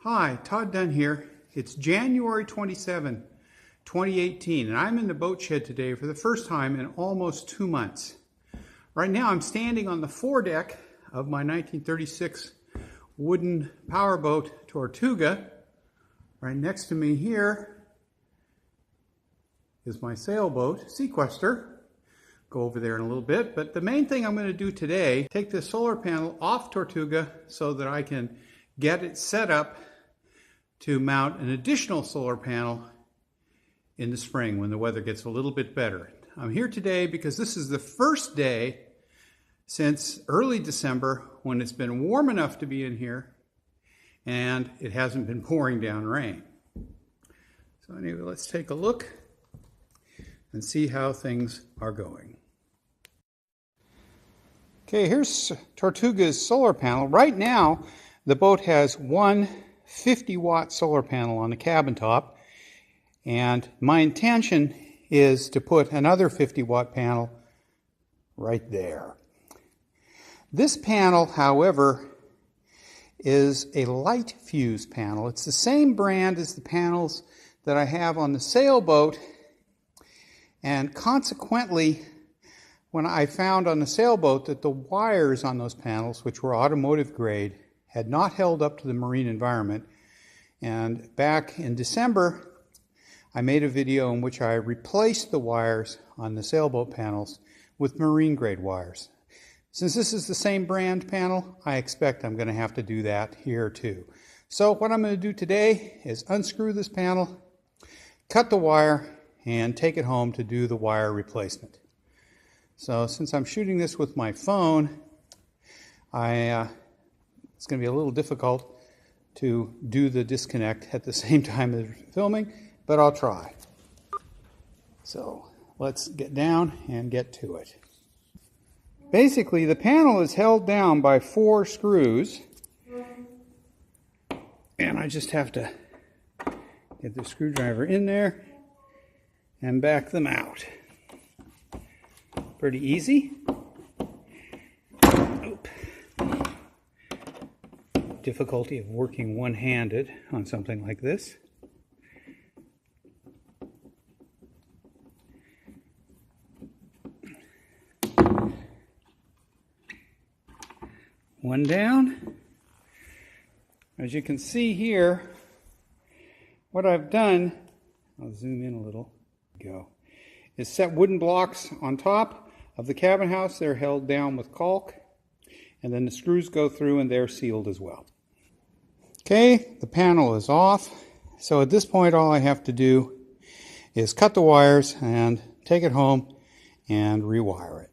Hi, Todd Dunn here. It's January 27, 2018, and I'm in the boat shed today for the first time in almost 2 months. Right now I'm standing on the foredeck of my 1936 wooden powerboat Tortuga. Right next to me here is my sailboat Sequester. Go over there in a little bit, but the main thing I'm going to do today, take this solar panel off Tortuga so that I can get it set up to mount an additional solar panel in the spring when the weather gets a little bit better. I'm here today because this is the first day since early December when it's been warm enough to be in here and it hasn't been pouring down rain. So anyway, let's take a look and see how things are going. Okay, here's Tortuga's solar panel. Right now, the boat has one 50-watt solar panel on the cabin top, and my intention is to put another 50-watt panel right there. This panel, however, is a light fuse panel. It's the same brand as the panels that I have on the sailboat, and consequently, when I found on the sailboat that the wires on those panels, which were automotive grade, had not held up to the marine environment. And back in December, I made a video in which I replaced the wires on the sailboat panels with marine grade wires. Since this is the same brand panel, I expect I'm going to have to do that here too. So what I'm going to do today is unscrew this panel, cut the wire, and take it home to do the wire replacement. So since I'm shooting this with my phone, it's going to be a little difficult to do the disconnect at the same time as filming, but I'll try. So let's get down and get to it. Basically, the panel is held down by 4 screws, and I just have to get the screwdriver in there and back them out. Pretty easy. Difficulty of working one-handed on something like this. One down. As you can see here, what I've done, I'll zoom in a little, go, is set wooden blocks on top of the cabin house. They're held down with caulk, and then the screws go through and they're sealed as well. Okay, the panel is off, so at this point all I have to do is cut the wires and take it home and rewire it.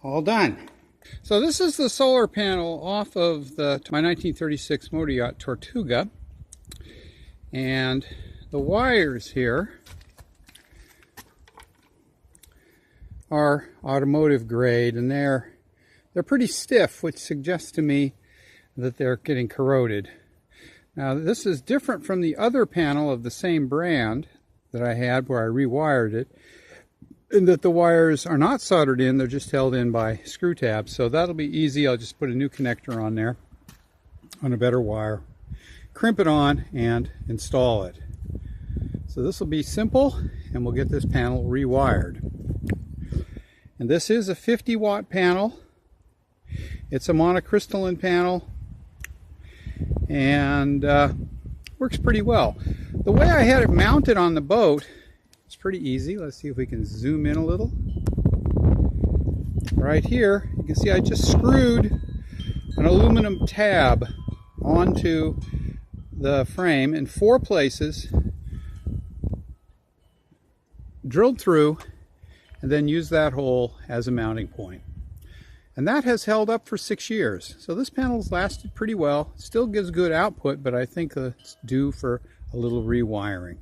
All done. So this is the solar panel off of my 1936 motor yacht Tortuga, and the wires here are automotive grade, and they're pretty stiff, which suggests to me that they're getting corroded. Now this is different from the other panel of the same brand that I had where I rewired it, and that the wires are not soldered in, they're just held in by screw tabs. So that'll be easy. I'll just put a new connector on there, on a better wire, crimp it on, and install it. So this will be simple, and we'll get this panel rewired. And this is a 50-watt panel. It's a monocrystalline panel, and works pretty well. The way I had it mounted on the boat, it's pretty easy. Let's see if we can zoom in a little. Right here, you can see I just screwed an aluminum tab onto the frame in 4 places, drilled through, and then used that hole as a mounting point. And that has held up for 6 years. So this panel's lasted pretty well. Still gives good output, but I think it's due for a little rewiring.